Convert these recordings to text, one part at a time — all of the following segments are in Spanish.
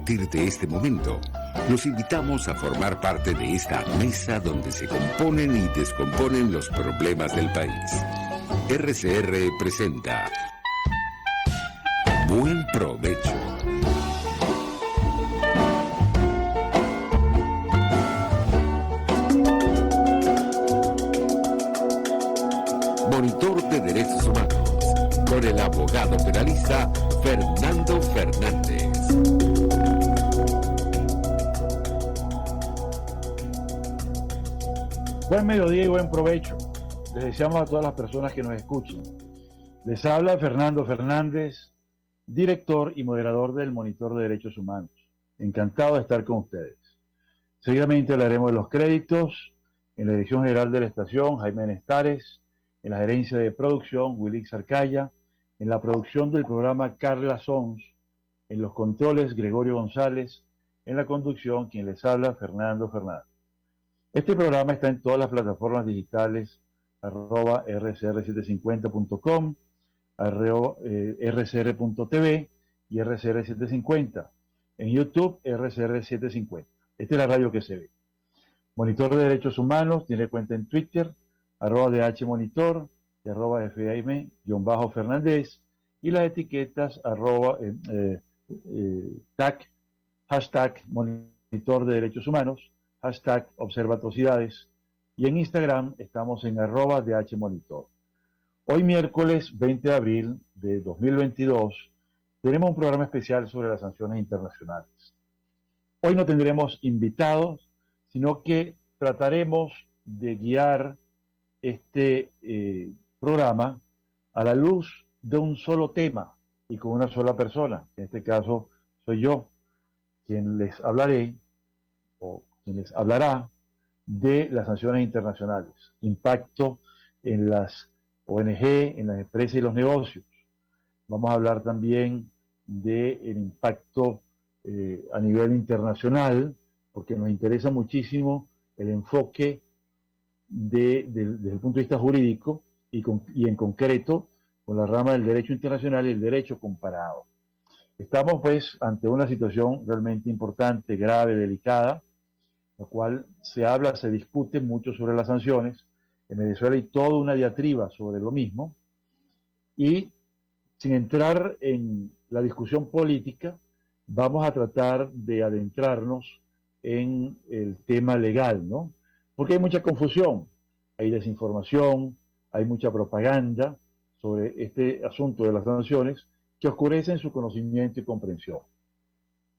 partir de este momento, los invitamos a formar parte de esta mesa donde se componen y descomponen los problemas del país. RCR presenta Buen Provecho. Monitor de Derechos Humanos, con el abogado penalista Fernando Fernández. Buen mediodía y buen provecho. Les deseamos a todas las personas que nos escuchen. Les habla Fernando Fernández, director y moderador del Monitor de Derechos Humanos. Encantado de estar con ustedes. Seguidamente hablaremos de los créditos. En la dirección general de la estación, Jaime Nestares. En la gerencia de producción, Wilix Arcaya. En la producción del programa, Carla Sons. En los controles, Gregorio González. En la conducción, quien les habla, Fernando Fernández. Este programa está en todas las plataformas digitales, @rcr750.com, rcr.tv y rcr750. En YouTube, rcr750. Esta es la radio que se ve. Monitor de Derechos Humanos tiene cuenta en Twitter, @dhmonitor y @fam_Fernández, y las etiquetas hashtag Monitor de Derechos Humanos, hashtag Observa Atrocidades, y en Instagram estamos en @dhmonitor. Hoy miércoles 20 de abril de 2022 tenemos un programa especial sobre las sanciones internacionales. Hoy no tendremos invitados, sino que trataremos de guiar este programa a la luz de un solo tema y con una sola persona. En este caso soy yo quien les hablaré o quien les hablará de las sanciones internacionales, impacto en las ONG, en las empresas y los negocios. Vamos a hablar también del impacto a nivel internacional, porque nos interesa muchísimo el enfoque desde el punto de vista jurídico y en concreto con la rama del derecho internacional y el derecho comparado. Estamos pues ante una situación realmente importante, grave, delicada, la cual se discute mucho sobre las sanciones. En Venezuela hay toda una diatriba sobre lo mismo, y sin entrar en la discusión política, vamos a tratar de adentrarnos en el tema legal, ¿no? Porque hay mucha confusión, hay desinformación, hay mucha propaganda sobre este asunto de las sanciones que oscurecen su conocimiento y comprensión.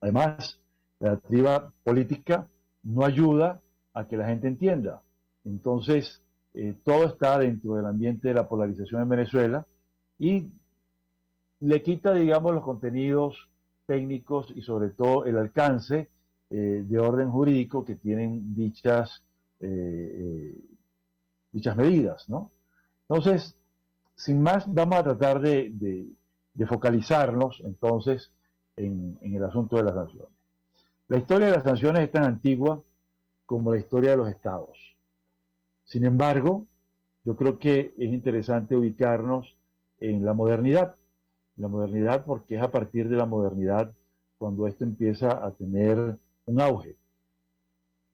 Además, la diatriba política no ayuda a que la gente entienda. Entonces, todo está dentro del ambiente de la polarización en Venezuela y le quita, digamos, los contenidos técnicos y sobre todo el alcance de orden jurídico que tienen dichas medidas, ¿no? Entonces, sin más, vamos a tratar de focalizarnos entonces en el asunto de las sanciones. La historia de las sanciones es tan antigua como la historia de los estados. Sin embargo, yo creo que es interesante ubicarnos en la modernidad. La modernidad porque es a partir de la modernidad cuando esto empieza a tener un auge.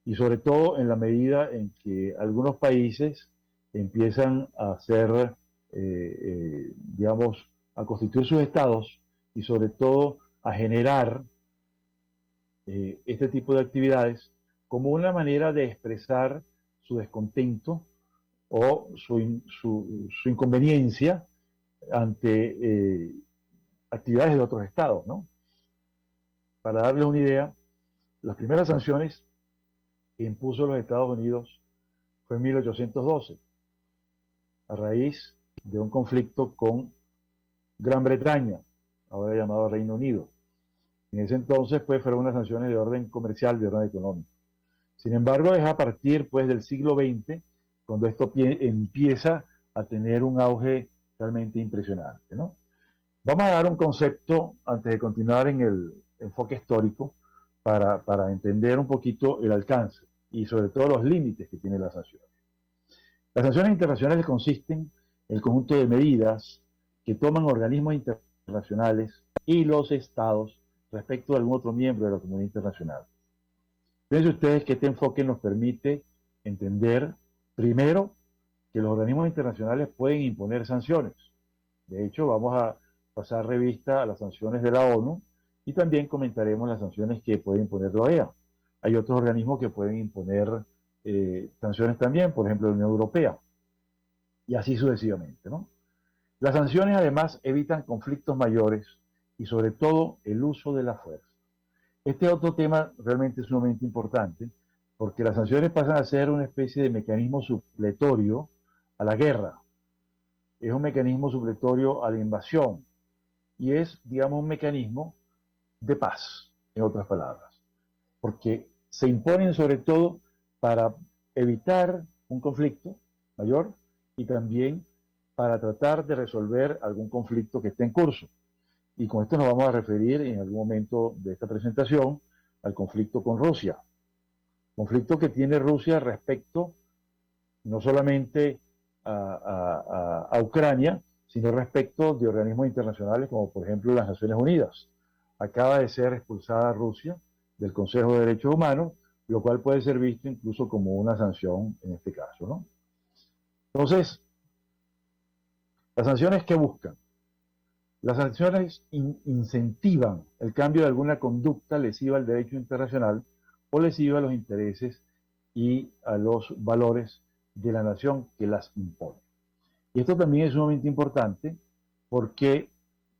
Y sobre todo en la medida en que algunos países empiezan a hacer, digamos, a constituir sus estados y sobre todo a generar este tipo de actividades como una manera de expresar su descontento o su inconveniencia ante actividades de otros estados, ¿no? Para darles una idea, las primeras sanciones que impuso los Estados Unidos fue en 1812, a raíz de un conflicto con Gran Bretaña, ahora llamado Reino Unido. En ese entonces, pues, fueron unas sanciones de orden comercial, de orden económico. Sin embargo, es a partir, pues, del siglo XX cuando esto empieza a tener un auge realmente impresionante, ¿no? Vamos a dar un concepto, antes de continuar en el enfoque histórico, para entender un poquito el alcance y sobre todo los límites que tienen las sanciones. Las sanciones internacionales consisten en el conjunto de medidas que toman organismos internacionales y los estados respecto de algún otro miembro de la comunidad internacional. Fíjense ustedes que este enfoque nos permite entender, primero, que los organismos internacionales pueden imponer sanciones. De hecho, vamos a pasar revista a las sanciones de la ONU y también comentaremos las sanciones que puede imponer la OEA. Hay otros organismos que pueden imponer sanciones también, por ejemplo, la Unión Europea, y así sucesivamente, ¿no? Las sanciones además evitan conflictos mayores y sobre todo el uso de la fuerza. Este otro tema realmente es sumamente importante porque las sanciones pasan a ser una especie de mecanismo supletorio a la guerra. Es un mecanismo supletorio a la invasión y es, digamos, un mecanismo de paz, en otras palabras, porque se imponen sobre todo para evitar un conflicto mayor y también para tratar de resolver algún conflicto que esté en curso. Y con esto nos vamos a referir en algún momento de esta presentación al conflicto con Rusia. Conflicto que tiene Rusia respecto no solamente a Ucrania, sino respecto de organismos internacionales como por ejemplo las Naciones Unidas. Acaba de ser expulsada Rusia del Consejo de Derechos Humanos, lo cual puede ser visto incluso como una sanción en este caso, ¿no? Entonces, las sanciones que buscan. Las sanciones incentivan el cambio de alguna conducta lesiva al derecho internacional o lesiva a los intereses y a los valores de la nación que las impone. Y esto también es sumamente importante porque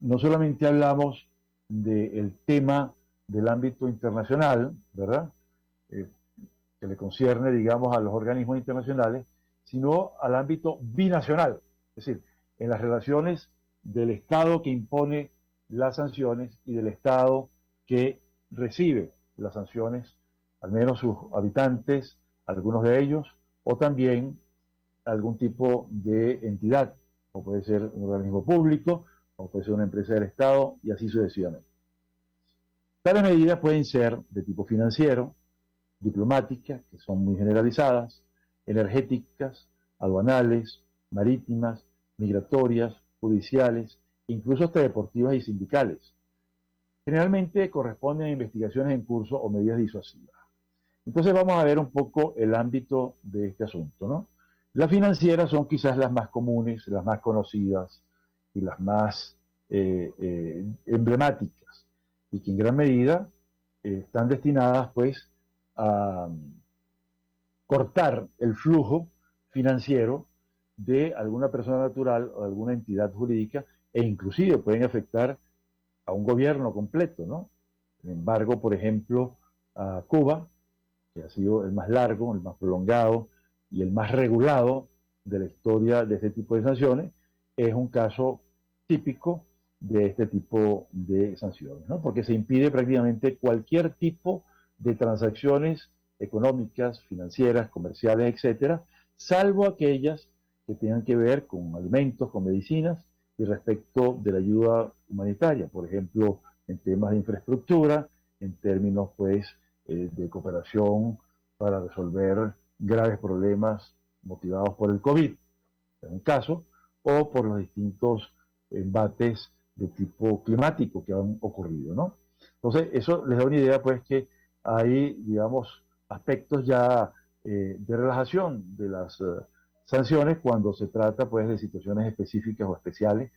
no solamente hablamos del tema del ámbito internacional, ¿verdad? Que le concierne, digamos, a los organismos internacionales, sino al ámbito binacional, es decir, en las relaciones del Estado que impone las sanciones y del Estado que recibe las sanciones, al menos sus habitantes, algunos de ellos, o también algún tipo de entidad, o puede ser un organismo público, o puede ser una empresa del Estado, y así sucesivamente. Tales medidas pueden ser de tipo financiero, diplomáticas, que son muy generalizadas, energéticas, aduanales, marítimas, migratorias, judiciales, incluso hasta deportivas y sindicales. Generalmente corresponden a investigaciones en curso o medidas disuasivas. Entonces vamos a ver un poco el ámbito de este asunto, ¿no? Las financieras son quizás las más comunes, las más conocidas y las más emblemáticas, y que en gran medida están destinadas pues a cortar el flujo financiero de alguna persona natural o alguna entidad jurídica e inclusive pueden afectar a un gobierno completo, ¿no? Sin embargo, por ejemplo, a Cuba, que ha sido el más largo, el más prolongado y el más regulado de la historia de este tipo de sanciones, es un caso típico de este tipo de sanciones, ¿no? Porque se impide prácticamente cualquier tipo de transacciones económicas, financieras, comerciales, etcétera, salvo aquellas que tengan que ver con alimentos, con medicinas y respecto de la ayuda humanitaria, por ejemplo, en temas de infraestructura, en términos pues de cooperación para resolver graves problemas motivados por el COVID, en un caso, o por los distintos embates de tipo climático que han ocurrido, ¿no? Entonces, eso les da una idea, pues, que hay, digamos, aspectos ya de relajación de las sanciones cuando se trata, pues, de situaciones específicas o especiales,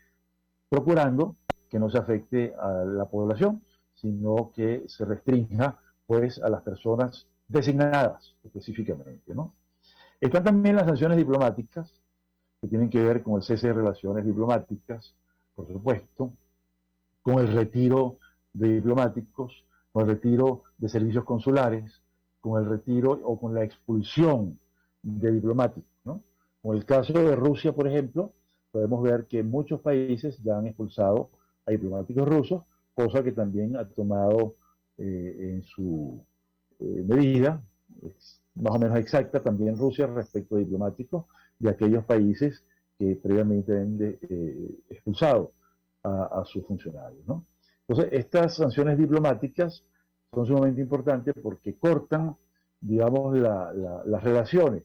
procurando que no se afecte a la población, sino que se restrinja, pues, a las personas designadas específicamente, ¿no? Están también las sanciones diplomáticas, que tienen que ver con el cese de relaciones diplomáticas, por supuesto, con el retiro de diplomáticos, con el retiro de servicios consulares, con el retiro o con la expulsión de diplomáticos, ¿no? Con el caso de Rusia, por ejemplo, podemos ver que muchos países ya han expulsado a diplomáticos rusos, cosa que también ha tomado en su medida, más o menos exacta, también Rusia respecto a diplomáticos de aquellos países que previamente han expulsado a sus funcionarios, ¿no? Entonces, estas sanciones diplomáticas son sumamente importantes porque cortan, digamos, las relaciones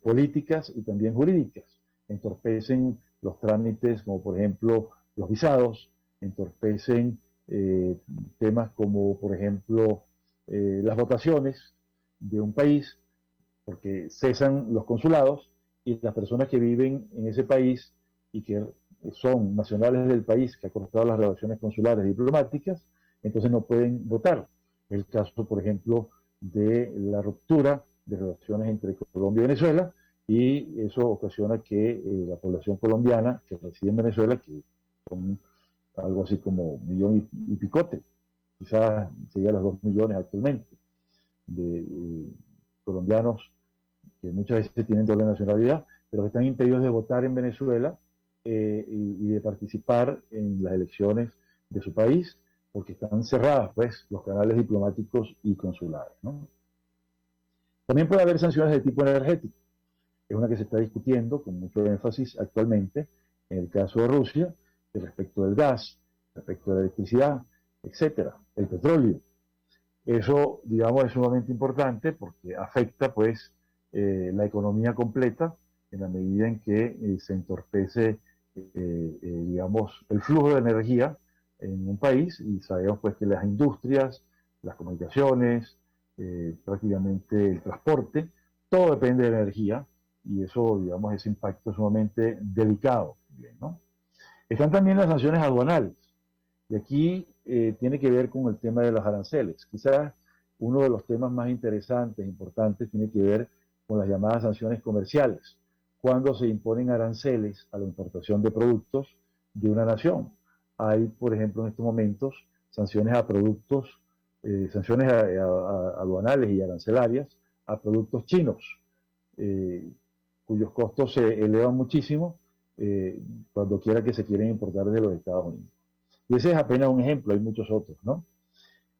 políticas y también jurídicas. Entorpecen los trámites, como por ejemplo los visados, entorpecen temas como, por ejemplo, las votaciones de un país, porque cesan los consulados y las personas que viven en ese país y que son nacionales del país que ha cortado las relaciones consulares y diplomáticas, entonces no pueden votar. El caso, por ejemplo, de la ruptura de relaciones entre Colombia y Venezuela, y eso ocasiona que la población colombiana que reside en Venezuela, que son algo así como 1 millón y picote, quizás llega a los 2 millones actualmente, de colombianos que muchas veces tienen doble nacionalidad, pero que están impedidos de votar en Venezuela y de participar en las elecciones de su país, porque están cerradas pues los canales diplomáticos y consulares, ¿no? También puede haber sanciones de tipo energético, es una que se está discutiendo con mucho énfasis actualmente en el caso de Rusia, respecto del gas, respecto de la electricidad, etcétera, el petróleo. Eso, digamos, es sumamente importante porque afecta, pues, la economía completa en la medida en que se entorpece, digamos, el flujo de energía en un país, y sabemos, pues, que las industrias, las comunicaciones, prácticamente el transporte, todo depende de la energía, y eso, digamos, ese impacto es sumamente delicado, ¿no? Están también las sanciones aduanales, y aquí tiene que ver con el tema de los aranceles. Quizás uno de los temas más interesantes, importantes, tiene que ver con las llamadas sanciones comerciales, cuando se imponen aranceles a la importación de productos de una nación. Hay, por ejemplo, en estos momentos, sanciones a productos, sanciones aduanales y arancelarias a productos chinos, cuyos costos se elevan muchísimo cuando quiera que se quieren importar desde los Estados Unidos. Y ese es apenas un ejemplo, hay muchos otros, ¿no?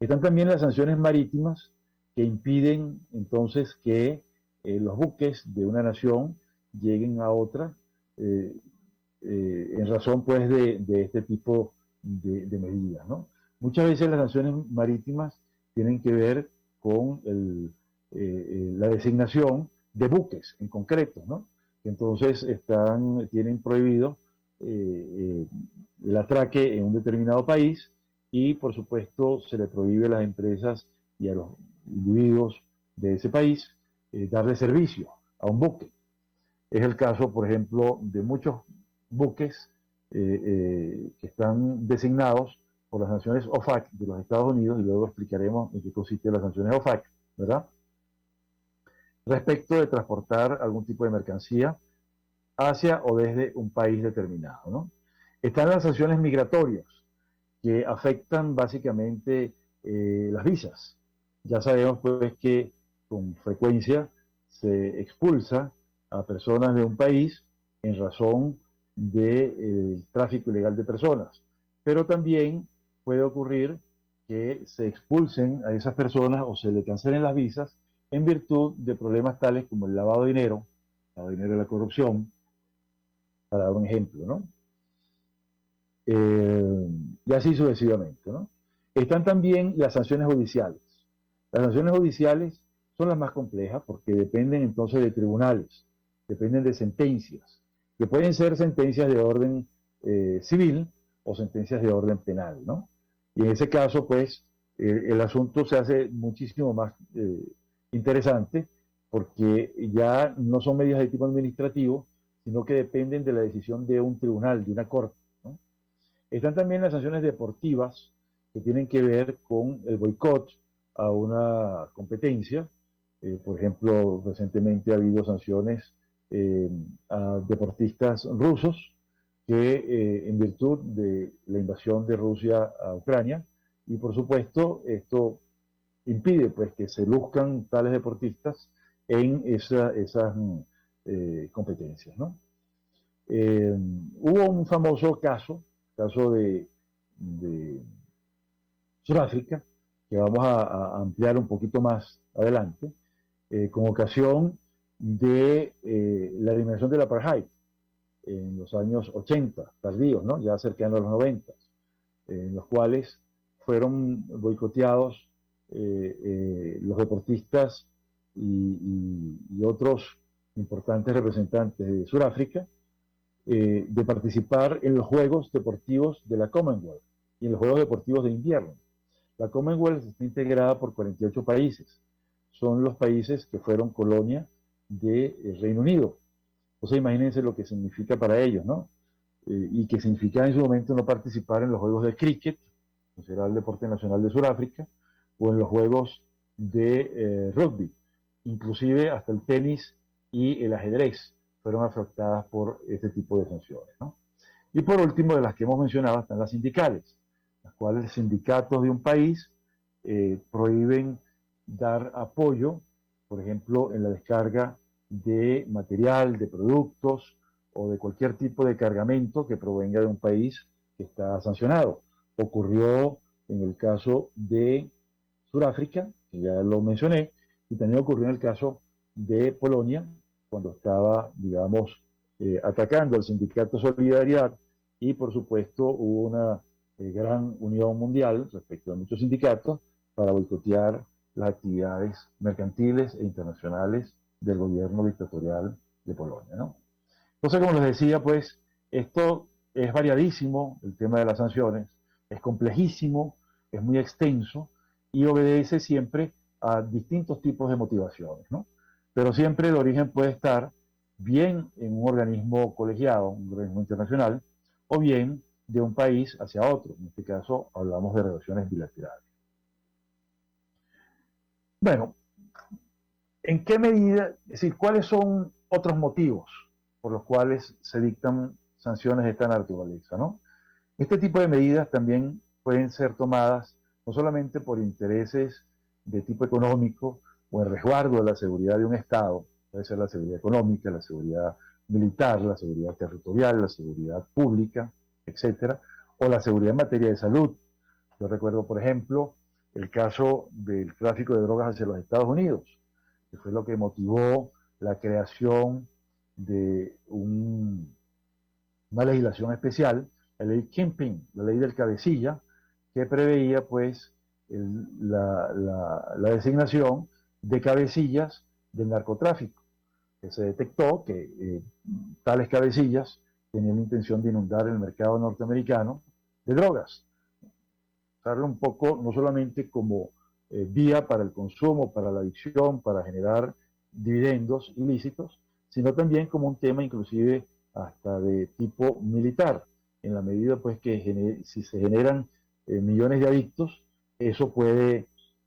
Están también las sanciones marítimas que impiden entonces que los buques de una nación lleguen a otra en razón pues de este tipo de medidas, ¿no? Muchas veces las sanciones marítimas tienen que ver con la designación de buques en concreto, ¿no? Entonces tienen prohibido el atraque en un determinado país, y por supuesto se le prohíbe a las empresas y a los individuos de ese país darle servicio a un buque. Es el caso, por ejemplo, de muchos buques que están designados por las sanciones OFAC de los Estados Unidos, y luego explicaremos en qué consisten las sanciones OFAC, ¿verdad? Respecto de transportar algún tipo de mercancía hacia o desde un país determinado, ¿no? Están las sanciones migratorias, que afectan básicamente las visas. Ya sabemos pues que con frecuencia se expulsa a personas de un país en razón del tráfico ilegal de personas, pero también puede ocurrir que se expulsen a esas personas o se le cancelen las visas en virtud de problemas tales como el lavado de dinero de la corrupción, para dar un ejemplo, ¿no? Y así sucesivamente, ¿no? Están también las sanciones judiciales. Las sanciones judiciales son las más complejas porque dependen entonces de tribunales, dependen de sentencias, que pueden ser sentencias de orden civil o sentencias de orden penal, ¿no? Y en ese caso, pues, el asunto se hace muchísimo más interesante, porque ya no son medidas de tipo administrativo, sino que dependen de la decisión de un tribunal, de una corte, ¿no? Están también las sanciones deportivas, que tienen que ver con el boicot a una competencia. Por ejemplo, recientemente ha habido sanciones a deportistas rusos que en virtud de la invasión de Rusia a Ucrania, y por supuesto esto impide pues que se luzcan tales deportistas en esas competencias, ¿no? Hubo un famoso caso de Sudáfrica, que vamos a ampliar un poquito más adelante, con ocasión de la eliminación del apartheid en los años 80, tardíos, ¿no? Ya cercano a los 90, en los cuales fueron boicoteados los deportistas y otros importantes representantes de Sudáfrica de participar en los Juegos Deportivos de la Commonwealth, y en los Juegos Deportivos de Invierno. La Commonwealth está integrada por 48 países. Son los países que fueron colonia del Reino Unido. Entonces imagínense lo que significa para ellos, ¿no? Y que significa en su momento no participar en los Juegos de Cricket, que será el deporte nacional de Sudáfrica, o en los Juegos de Rugby. Inclusive hasta el tenis y el ajedrez fueron afectadas por este tipo de sanciones, ¿no? Y por último, de las que hemos mencionado, están las sindicales, las cuales los sindicatos de un país prohíben dar apoyo, por ejemplo, en la descarga de material, de productos o de cualquier tipo de cargamento que provenga de un país que está sancionado. Ocurrió en el caso de Sudáfrica, que ya lo mencioné, y también ocurrió en el caso de Polonia, cuando estaba, digamos, atacando al sindicato Solidaridad, y por supuesto hubo una gran unión mundial respecto a muchos sindicatos para boicotear las actividades mercantiles e internacionales del gobierno dictatorial de Polonia, ¿no? Entonces, como les decía, pues, esto es variadísimo, el tema de las sanciones, es complejísimo, es muy extenso y obedece siempre a distintos tipos de motivaciones, ¿no? Pero siempre el origen puede estar bien en un organismo colegiado, un organismo internacional, o bien de un país hacia otro. En este caso hablamos de relaciones bilaterales. Bueno, ¿en qué medida, es decir, cuáles son otros motivos por los cuales se dictan sanciones de esta naturaleza, ¿no? Este tipo de medidas también pueden ser tomadas no solamente por intereses de tipo económico o en resguardo de la seguridad de un Estado, puede ser la seguridad económica, la seguridad militar, la seguridad territorial, la seguridad pública, etcétera, o la seguridad en materia de salud. Yo recuerdo, por ejemplo, el caso del tráfico de drogas hacia los Estados Unidos, que fue lo que motivó la creación de una legislación especial, la ley Kingpin, la ley del cabecilla, que preveía pues la designación de cabecillas del narcotráfico, que se detectó que tales cabecillas tenían la intención de inundar el mercado norteamericano de drogas. Usarlo un poco no solamente como vía para el consumo, para la adicción, para generar dividendos ilícitos, sino también como un tema inclusive hasta de tipo militar, en la medida pues que si se generan millones de adictos, eso puede,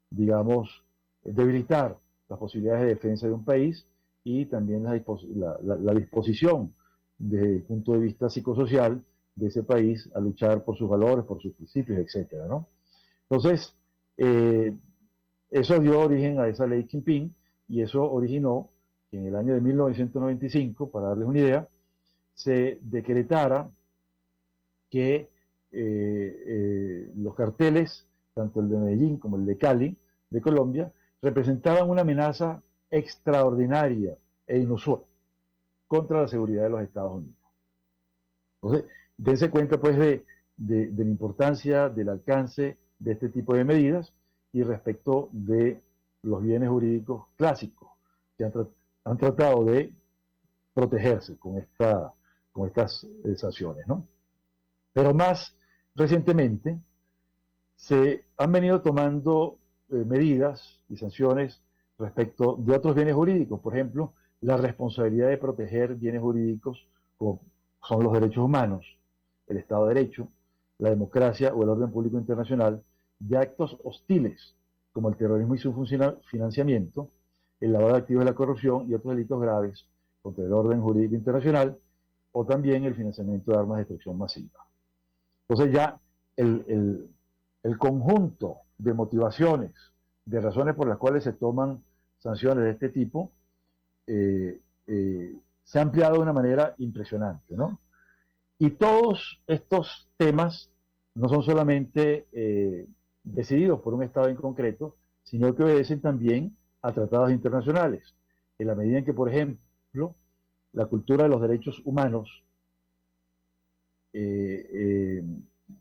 digamos, debilitar las posibilidades de defensa de un país y también la disposición desde el punto de vista psicosocial de ese país a luchar por sus valores, por sus principios, etcétera, ¿no? Entonces, eso dio origen a esa ley Kingpin y eso originó que en el año de 1995, para darles una idea, se decretara que los carteles, tanto el de Medellín como el de Cali, de Colombia, representaban una amenaza extraordinaria e inusual contra la seguridad de los Estados Unidos. Entonces, dense cuenta pues de la importancia, del alcance de este tipo de medidas y respecto de los bienes jurídicos clásicos que han tratado de protegerse con estas sanciones, ¿no? Pero más recientemente se han venido tomando medidas y sanciones respecto de otros bienes jurídicos, por ejemplo, la responsabilidad de proteger bienes jurídicos como son los derechos humanos, el Estado de Derecho, la democracia o el orden público internacional, de actos hostiles como el terrorismo y su financiamiento, el lavado de activos y la corrupción y otros delitos graves contra el orden jurídico internacional, o también el financiamiento de armas de destrucción masiva. Entonces ya el conjunto de motivaciones, de razones por las cuales se toman sanciones de este tipo, se ha ampliado de una manera impresionante, ¿no? Y todos estos temas no son solamente decididos por un Estado en concreto, sino que obedecen también a tratados internacionales. En la medida en que, por ejemplo, la cultura de los derechos humanos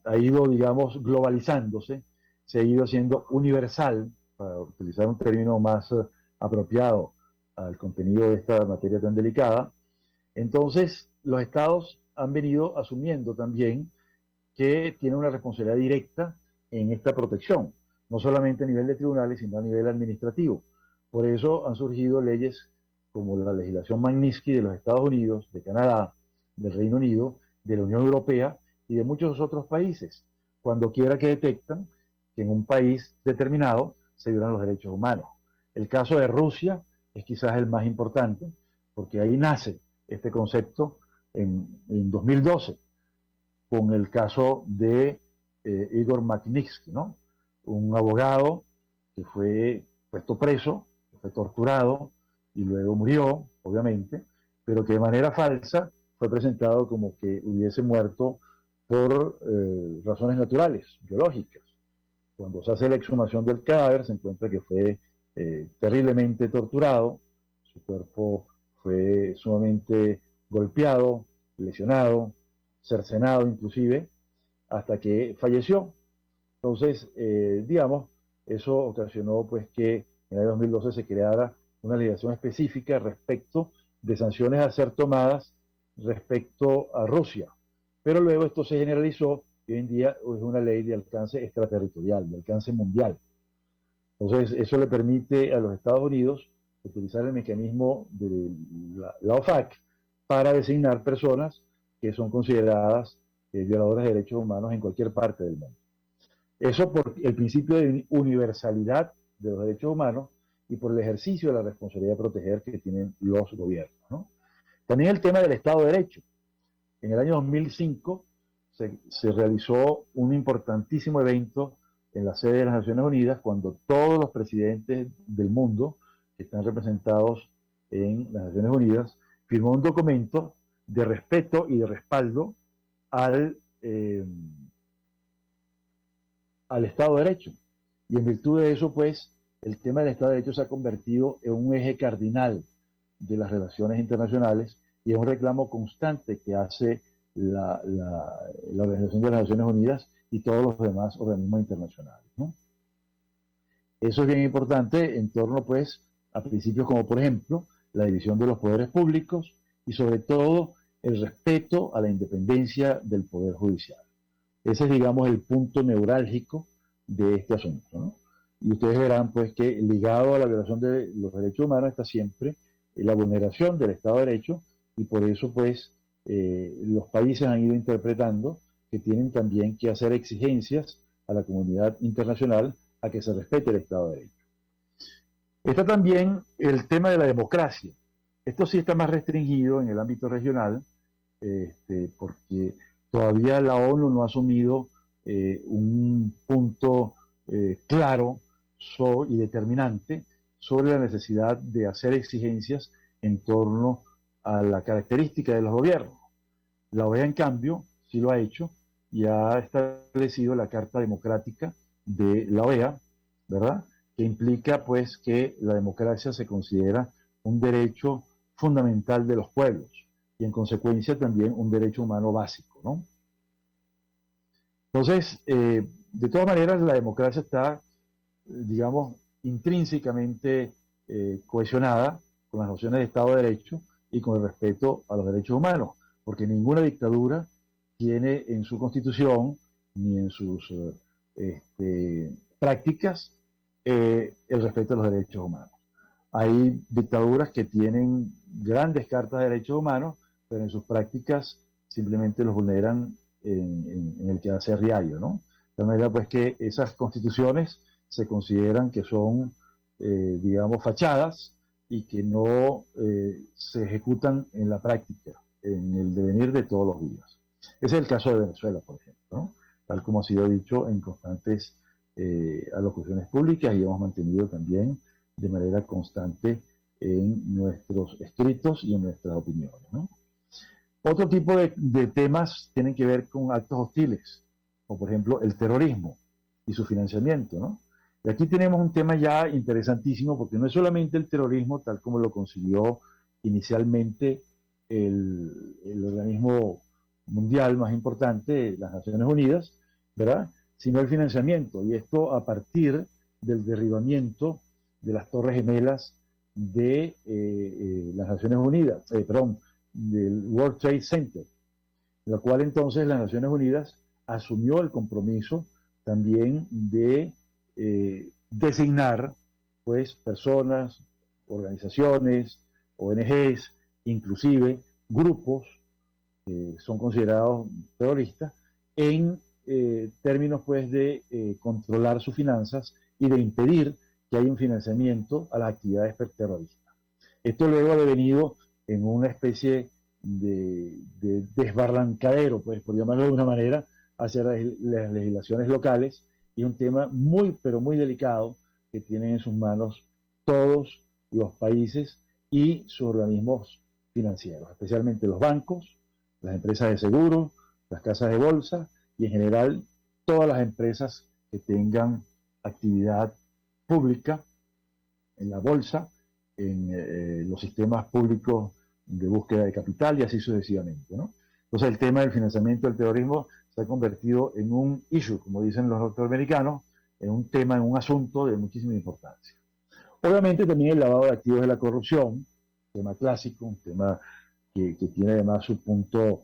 ha ido, digamos, globalizándose, se ha ido haciendo universal, para utilizar un término más apropiado al contenido de esta materia tan delicada. Entonces, los estados han venido asumiendo también que tienen una responsabilidad directa en esta protección, no solamente a nivel de tribunales, sino a nivel administrativo. Por eso han surgido leyes como la legislación Magnitsky de los Estados Unidos, de Canadá, del Reino Unido, de la Unión Europea y de muchos otros países, cuando quiera que detectan que en un país determinado se violan los derechos humanos. El caso de Rusia es quizás el más importante, porque ahí nace este concepto en 2012, con el caso de Igor Magnitsky, ¿no? Un abogado que fue puesto preso, que fue torturado y luego murió, obviamente, pero que de manera falsa fue presentado como que hubiese muerto por razones naturales, biológicas. Cuando se hace la exhumación del cadáver se encuentra que fue terriblemente torturado, su cuerpo fue sumamente golpeado, lesionado, cercenado inclusive, hasta que falleció. Entonces, digamos, eso ocasionó pues que en el 2012 se creara una legislación específica respecto de sanciones a ser tomadas respecto a Rusia. Pero luego esto se generalizó y hoy en día es una ley de alcance extraterritorial, de alcance mundial. Entonces, eso le permite a los Estados Unidos utilizar el mecanismo de la OFAC para designar personas que son consideradas violadoras de derechos humanos en cualquier parte del mundo. Eso por el principio de universalidad de los derechos humanos y por el ejercicio de la responsabilidad de proteger que tienen los gobiernos, ¿no? También el tema del Estado de Derecho. En el año 2005 se realizó un importantísimo evento en la sede de las Naciones Unidas cuando todos los presidentes del mundo que están representados en las Naciones Unidas firmó un documento de respeto y de respaldo al Estado de Derecho. Y en virtud de eso, pues, el tema del Estado de Derecho se ha convertido en un eje cardinal de las relaciones internacionales y es un reclamo constante que hace la Organización de las Naciones Unidas y todos los demás organismos internacionales, ¿no? Eso es bien importante en torno, pues, a principios como, por ejemplo, la división de los poderes públicos y, sobre todo, el respeto a la independencia del Poder Judicial. Ese es, digamos, el punto neurálgico de este asunto, ¿no? Y ustedes verán, pues, que ligado a la violación de los derechos humanos está siempre la vulneración del Estado de Derecho y por eso, pues, los países han ido interpretando que tienen también que hacer exigencias a la comunidad internacional a que se respete el Estado de Derecho. Está también el tema de la democracia. Esto sí está más restringido en el ámbito regional, porque todavía la ONU no ha asumido un punto claro y determinante sobre la necesidad de hacer exigencias en torno a la característica de los gobiernos. La OEA, en cambio, sí lo ha hecho y ha establecido la Carta Democrática de la OEA, ¿verdad? Que implica, pues, que la democracia se considera un derecho fundamental de los pueblos y, en consecuencia, también un derecho humano básico, ¿no? Entonces, de todas maneras, la democracia está, digamos, intrínsecamente cohesionada con las nociones de Estado de Derecho y con el respeto a los derechos humanos, porque ninguna dictadura tiene en su constitución ni en sus prácticas el respeto a los derechos humanos. Hay dictaduras que tienen grandes cartas de derechos humanos, pero en sus prácticas simplemente los vulneran en el quehacer diario, ¿no? De manera, pues, que esas constituciones se consideran que son, digamos, fachadas y que no se ejecutan en la práctica, en el devenir de todos los días. Ese es el caso de Venezuela, por ejemplo, ¿no? Tal como ha sido dicho en constantes alocuciones públicas y hemos mantenido también de manera constante en nuestros escritos y en nuestras opiniones, ¿no? Otro tipo de temas tienen que ver con actos hostiles, como por ejemplo el terrorismo y su financiamiento, ¿no? Y aquí tenemos un tema ya interesantísimo porque no es solamente el terrorismo tal como lo concibió inicialmente el organismo mundial más importante, las Naciones Unidas, ¿verdad? Sino el financiamiento. Y esto a partir del derribamiento de las Torres Gemelas de las Naciones Unidas, del World Trade Center, la cual entonces las Naciones Unidas asumió el compromiso también de designar pues personas, organizaciones, ONGs, inclusive grupos que son considerados terroristas, en términos pues de controlar sus finanzas y de impedir que haya un financiamiento a las actividades terroristas. Esto luego ha devenido en una especie de desbarrancadero, pues, por llamarlo de una manera, hacia las legislaciones locales, y un tema muy, pero muy delicado que tienen en sus manos todos los países y sus organismos financieros, especialmente los bancos, las empresas de seguro, las casas de bolsa y en general todas las empresas que tengan actividad pública en la bolsa, en los sistemas públicos de búsqueda de capital y así sucesivamente, ¿no? Entonces el tema del financiamiento del terrorismo se ha convertido en un issue, como dicen los norteamericanos, en un tema, en un asunto de muchísima importancia. Obviamente también el lavado de activos de la corrupción, tema clásico, un tema que tiene además su punto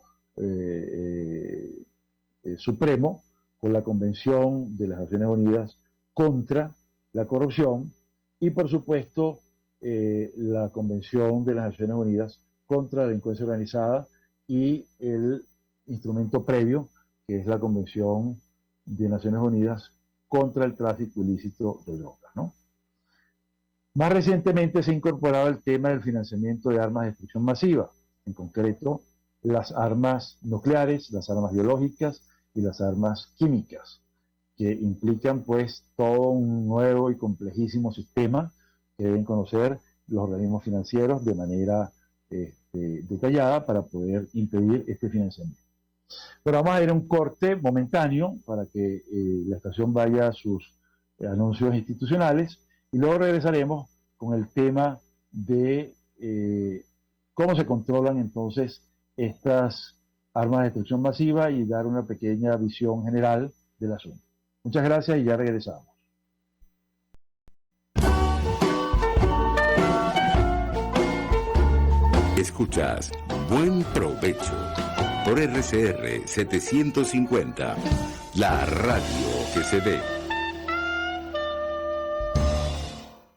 supremo con la Convención de las Naciones Unidas contra la corrupción y por supuesto la Convención de las Naciones Unidas contra la delincuencia organizada y el instrumento previo que es la Convención de Naciones Unidas contra el tráfico ilícito de drogas, ¿no? Más recientemente se ha incorporado el tema del financiamiento de armas de destrucción masiva, en concreto las armas nucleares, las armas biológicas y las armas químicas, que implican pues todo un nuevo y complejísimo sistema que deben conocer los organismos financieros de manera detallada para poder impedir este financiamiento. Pero vamos a ir a un corte momentáneo para que la estación vaya a sus anuncios institucionales y luego regresaremos con el tema de cómo se controlan entonces estas armas de destrucción masiva y dar una pequeña visión general del asunto. Muchas gracias y ya regresamos. Escuchas Buen Provecho por RCR 750, la radio que se ve.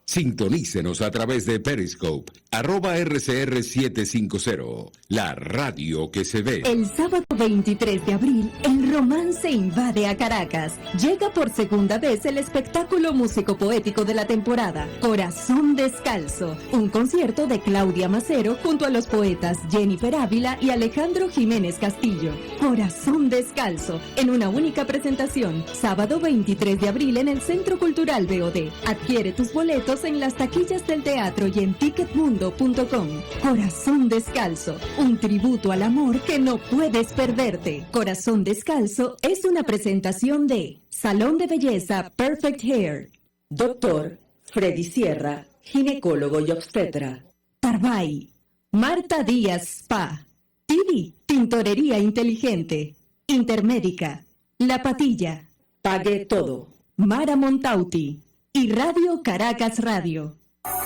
Sintonícenos a través de Periscope, @RCR750, la radio que se ve. El sábado 23 de abril, el romance invade a Caracas. Llega por segunda vez el espectáculo músico-poético de la temporada, Corazón Descalzo, un concierto de Claudia Macero junto a los poetas Jennifer Ávila y Alejandro Jiménez Castillo. Corazón Descalzo, en una única presentación, sábado 23 de abril en el Centro Cultural BOD. Adquiere tus boletos en las taquillas del teatro y en ticketmundo.com. Corazón Descalzo, un tributo al amor que no puedes perderte. Corazón Descalzo es una presentación de Salón de Belleza Perfect Hair, Dr. Freddy Sierra, ginecólogo y obstetra, Tarbay, Marta Díaz Spa, Tibi, Tintorería Inteligente, Intermédica, La Patilla, Pague Todo, Mara Montauti y Radio Caracas Radio.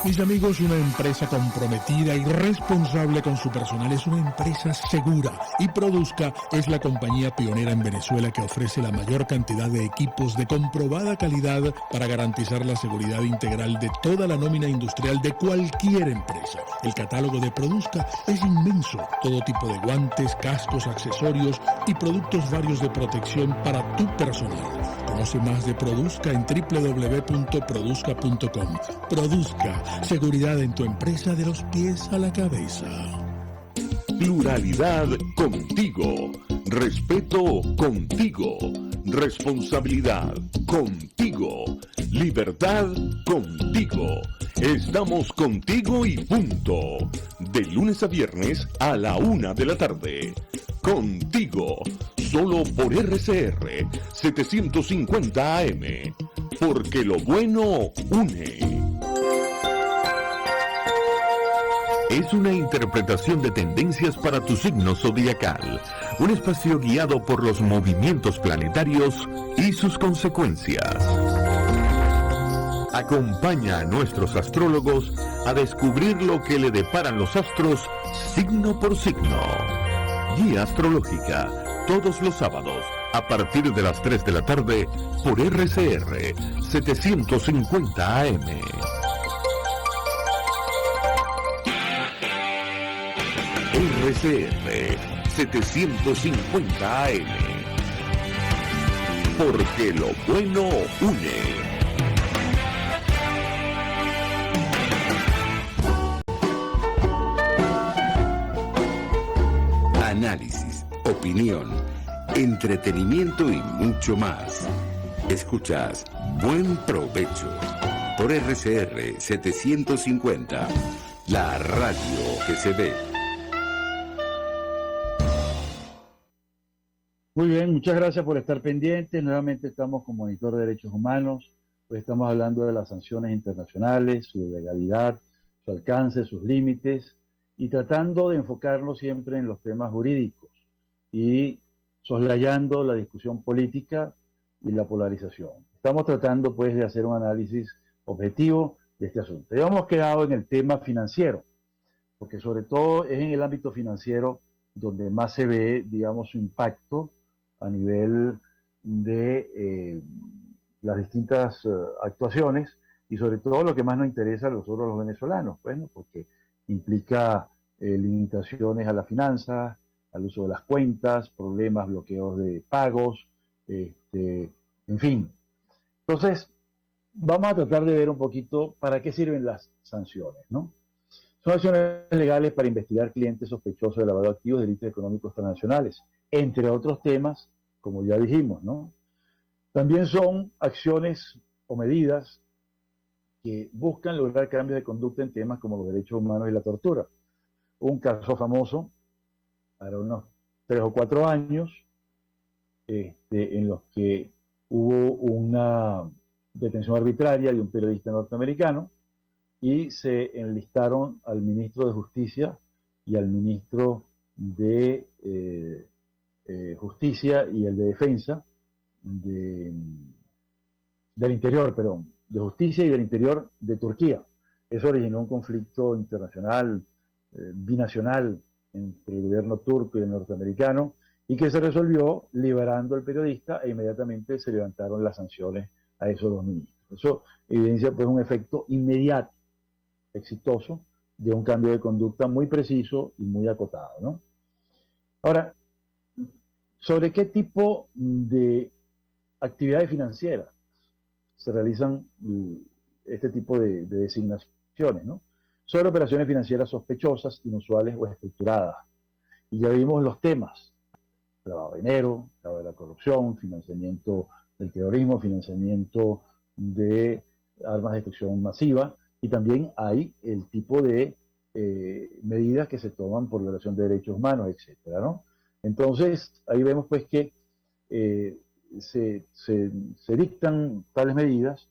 Mis amigos, una empresa comprometida y responsable con su personal es una empresa segura, y Produzca es la compañía pionera en Venezuela que ofrece la mayor cantidad de equipos de comprobada calidad para garantizar la seguridad integral de toda la nómina industrial de cualquier empresa. El catálogo de Produzca es inmenso, todo tipo de guantes, cascos, accesorios y productos varios de protección para tu personal. Conoce más de Produzca en www.produzca.com. Produzca, seguridad en tu empresa de los pies a la cabeza. Pluralidad contigo. Respeto contigo. Responsabilidad contigo. Libertad contigo. Estamos contigo y punto. De lunes a viernes a la 1 de la tarde. Contigo. Solo por RCR 750 AM. Porque lo bueno une. Es una interpretación de tendencias para tu signo zodiacal. Un espacio guiado por los movimientos planetarios y sus consecuencias. Acompaña a nuestros astrólogos a descubrir lo que le deparan los astros signo por signo. Guía astrológica Todos los sábados, a partir de las 3 de la tarde, por RCR 750 AM. RCR 750 AM. Porque lo bueno une. Análisis, opinión, entretenimiento y mucho más. Escuchas Buen Provecho por RCR 750, la radio que se ve. Muy bien, muchas gracias por estar pendientes. Nuevamente estamos con Monitor de Derechos Humanos. Hoy estamos hablando de las sanciones internacionales, su legalidad, su alcance, sus límites, y tratando de enfocarnos siempre en los temas jurídicos y soslayando la discusión política y la polarización. Estamos tratando pues de hacer un análisis objetivo de este asunto. Ya hemos quedado en el tema financiero, porque sobre todo es en el ámbito financiero donde más se ve, digamos, su impacto a nivel de las distintas actuaciones, y sobre todo lo que más nos interesa a nosotros los venezolanos, bueno, porque implica limitaciones a las finanzas, al uso de las cuentas, problemas, bloqueos de pagos, en fin. Entonces, vamos a tratar de ver un poquito para qué sirven las sanciones, ¿no? Son acciones legales para investigar clientes sospechosos de lavado de activos, delitos económicos transnacionales, entre otros temas, como ya dijimos, ¿no? También son acciones o medidas que buscan lograr cambios de conducta en temas como los derechos humanos y la tortura. Un caso famoso, para unos 3 o 4 años, en los que hubo una detención arbitraria de un periodista norteamericano y se enlistaron al ministro de Justicia y al ministro de Justicia y el de Defensa del Interior, perdón, de Justicia y del Interior de Turquía. Eso originó un conflicto internacional, binacional, entre el gobierno turco y el norteamericano, y que se resolvió liberando al periodista e inmediatamente se levantaron las sanciones a esos dos ministros. Eso evidencia pues un efecto inmediato, exitoso, de un cambio de conducta muy preciso y muy acotado, ¿no? Ahora, ¿sobre qué tipo de actividades financieras se realizan este tipo de designaciones, ¿no? Sobre operaciones financieras sospechosas, inusuales o estructuradas. Y ya vimos los temas: lavado de dinero, lavado de la corrupción, financiamiento del terrorismo, financiamiento de armas de destrucción masiva, y también hay el tipo de medidas que se toman por violación de derechos humanos, etcétera, ¿no? Entonces, ahí vemos pues que se dictan tales medidas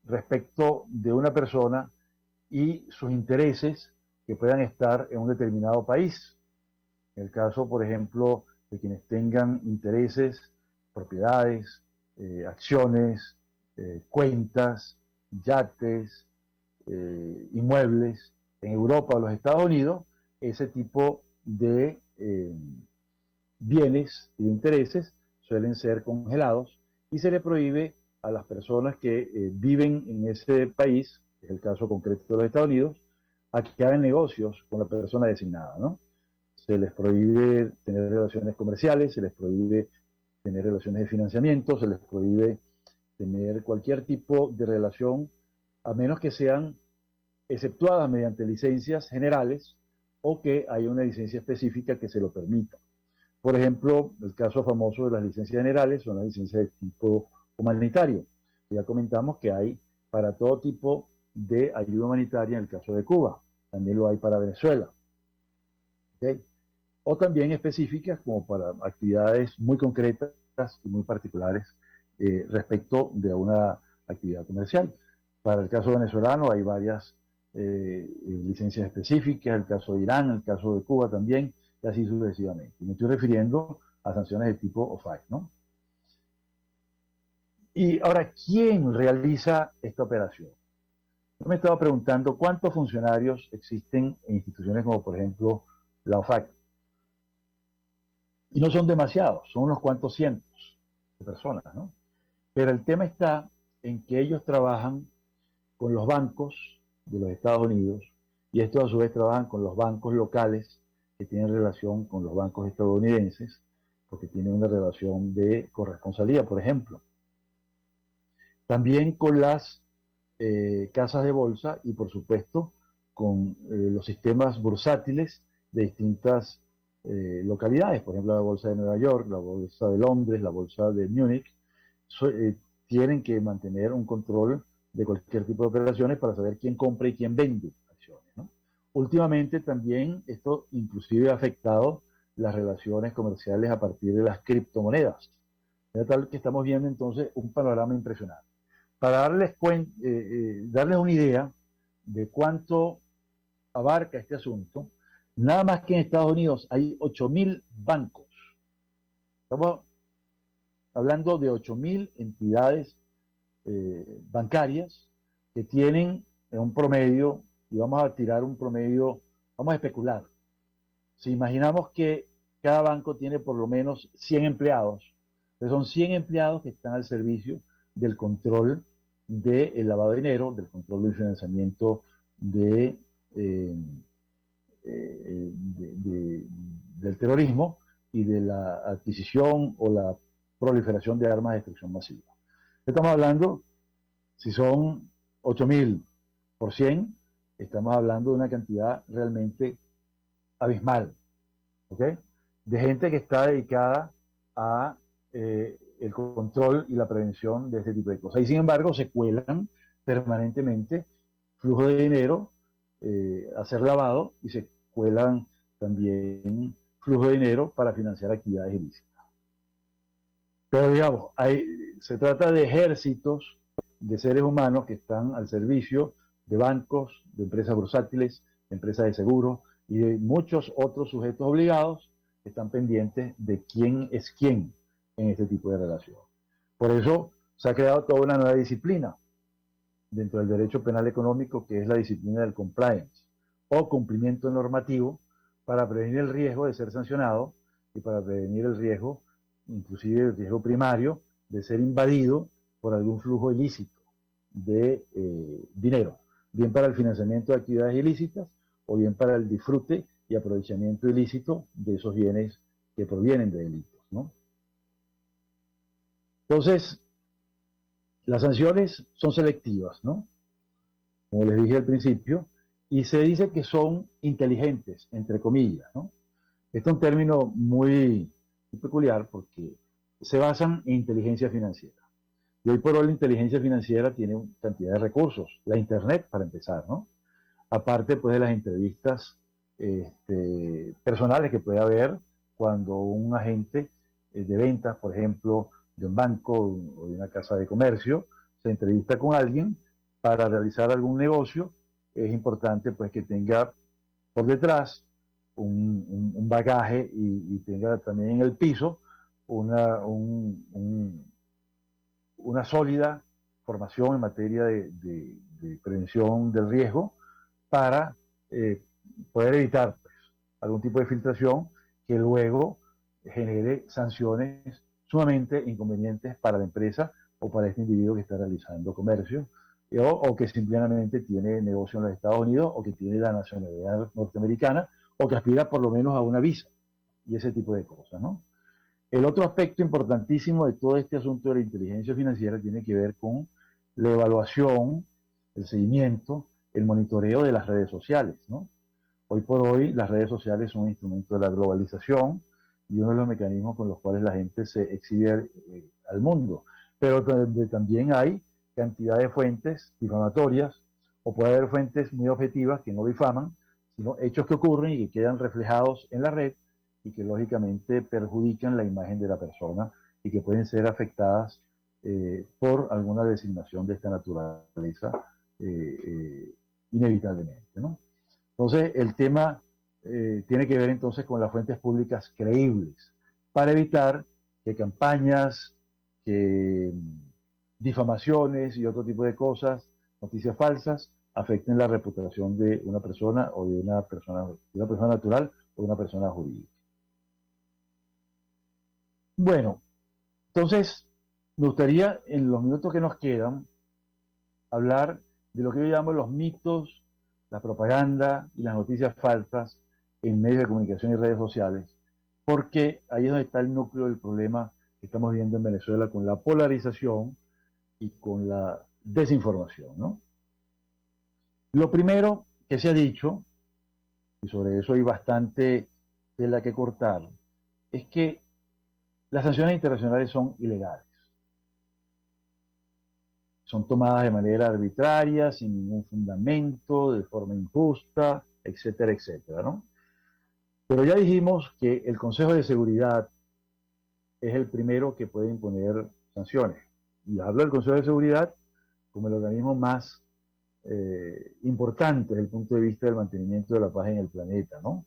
respecto de una persona y sus intereses que puedan estar en un determinado país. En el caso, por ejemplo, de quienes tengan intereses, propiedades, acciones, cuentas, yates, inmuebles en Europa o los Estados Unidos, ese tipo de bienes y de intereses suelen ser congelados y se le prohíbe a las personas que viven en ese país, que es el caso concreto de los Estados Unidos, a que hagan negocios con la persona designada, ¿no? Se les prohíbe tener relaciones comerciales, se les prohíbe tener relaciones de financiamiento, se les prohíbe tener cualquier tipo de relación, a menos que sean exceptuadas mediante licencias generales o que haya una licencia específica que se lo permita. Por ejemplo, el caso famoso de las licencias generales son las licencias de tipo humanitario. Ya comentamos que hay para todo tipo de ayuda humanitaria en el caso de Cuba. También lo hay para Venezuela. ¿Okay? O también específicas como para actividades muy concretas y muy particulares respecto de una actividad comercial. Para el caso venezolano hay varias licencias específicas, el caso de Irán, el caso de Cuba también, y así sucesivamente. Y me estoy refiriendo a sanciones de tipo OFAC, ¿no? Y ahora, ¿quién realiza esta operación? Yo me estaba preguntando cuántos funcionarios existen en instituciones como, por ejemplo, la OFAC. Y no son demasiados, son unos cuantos cientos de personas, ¿no? Pero el tema está en que ellos trabajan con los bancos de los Estados Unidos y estos a su vez trabajan con los bancos locales que tienen relación con los bancos estadounidenses porque tienen una relación de corresponsabilidad, por ejemplo. También con las casas de bolsa y por supuesto con los sistemas bursátiles de distintas localidades, por ejemplo la bolsa de Nueva York, la bolsa de Londres, la bolsa de Múnich, tienen que mantener un control de cualquier tipo de operaciones para saber quién compra y quién vende acciones, ¿no? Últimamente también esto inclusive ha afectado las relaciones comerciales a partir de las criptomonedas. De tal que estamos viendo entonces un panorama impresionante. Para darles una idea de cuánto abarca este asunto, nada más que en Estados Unidos hay 8.000 bancos. Estamos hablando de 8.000 entidades bancarias que tienen en un promedio, y vamos a tirar un promedio, vamos a especular. Si imaginamos que cada banco tiene por lo menos 100 empleados, entonces son 100 empleados que están al servicio del control del lavado de dinero, del control del financiamiento del terrorismo y de la adquisición o la proliferación de armas de destrucción masiva. Estamos hablando, si son 8.000 por 100, estamos hablando de una cantidad realmente abismal, ¿ok? De gente que está dedicada a el control y la prevención de este tipo de cosas. Y sin embargo se cuelan permanentemente flujo de dinero a ser lavado y se cuelan también flujo de dinero para financiar actividades ilícitas. Pero digamos, se trata de ejércitos de seres humanos que están al servicio de bancos, de empresas bursátiles, de empresas de seguros y de muchos otros sujetos obligados que están pendientes de quién es quién en este tipo de relación. Por eso se ha creado toda una nueva disciplina dentro del derecho penal económico, que es la disciplina del compliance o cumplimiento normativo, para prevenir el riesgo de ser sancionado y para prevenir el riesgo, inclusive el riesgo primario, de ser invadido por algún flujo ilícito de dinero, bien para el financiamiento de actividades ilícitas o bien para el disfrute y aprovechamiento ilícito de esos bienes que provienen de delitos, ¿no? Entonces, las sanciones son selectivas, ¿no? Como les dije al principio, y se dice que son inteligentes, entre comillas, ¿no? Este es un término muy peculiar porque se basan en inteligencia financiera. Y hoy por hoy la inteligencia financiera tiene una cantidad de recursos. La Internet, para empezar, ¿no? Aparte, pues, de las entrevistas personales que puede haber cuando un agente de ventas, por ejemplo, de un banco o de una casa de comercio, se entrevista con alguien para realizar algún negocio. Es importante, pues, que tenga por detrás un bagaje y tenga también en el piso una sólida formación en materia de prevención del riesgo para poder evitar, pues, algún tipo de filtración que luego genere sanciones sumamente inconvenientes para la empresa o para este individuo que está realizando comercio o que simplemente tiene negocio en los Estados Unidos o que tiene la nacionalidad norteamericana o que aspira por lo menos a una visa y ese tipo de cosas, ¿no? El otro aspecto importantísimo de todo este asunto de la inteligencia financiera tiene que ver con la evaluación, el seguimiento, el monitoreo de las redes sociales, ¿no? Hoy por hoy las redes sociales son un instrumento de la globalización y uno de los mecanismos con los cuales la gente se exhibe al mundo. Pero también hay cantidad de fuentes difamatorias o puede haber fuentes muy objetivas que no difaman, sino hechos que ocurren y que quedan reflejados en la red y que lógicamente perjudican la imagen de la persona y que pueden ser afectadas por alguna designación de esta naturaleza inevitablemente, ¿no? Entonces, el tema tiene que ver entonces con las fuentes públicas creíbles para evitar que campañas, que difamaciones y otro tipo de cosas, noticias falsas, afecten la reputación de una persona o de una persona natural o de una persona jurídica. Bueno, entonces me gustaría en los minutos que nos quedan hablar de lo que yo llamo los mitos, la propaganda y las noticias falsas en medios de comunicación y redes sociales, porque ahí es donde está el núcleo del problema que estamos viendo en Venezuela con la polarización y con la desinformación, ¿no? Lo primero que se ha dicho, y sobre eso hay bastante tela que cortar, es que las sanciones internacionales son ilegales. Son tomadas de manera arbitraria, sin ningún fundamento, de forma injusta, etcétera, etcétera, ¿no? Pero ya dijimos que el Consejo de Seguridad es el primero que puede imponer sanciones. Y hablo del Consejo de Seguridad como el organismo más importante desde el punto de vista del mantenimiento de la paz en el planeta, ¿no?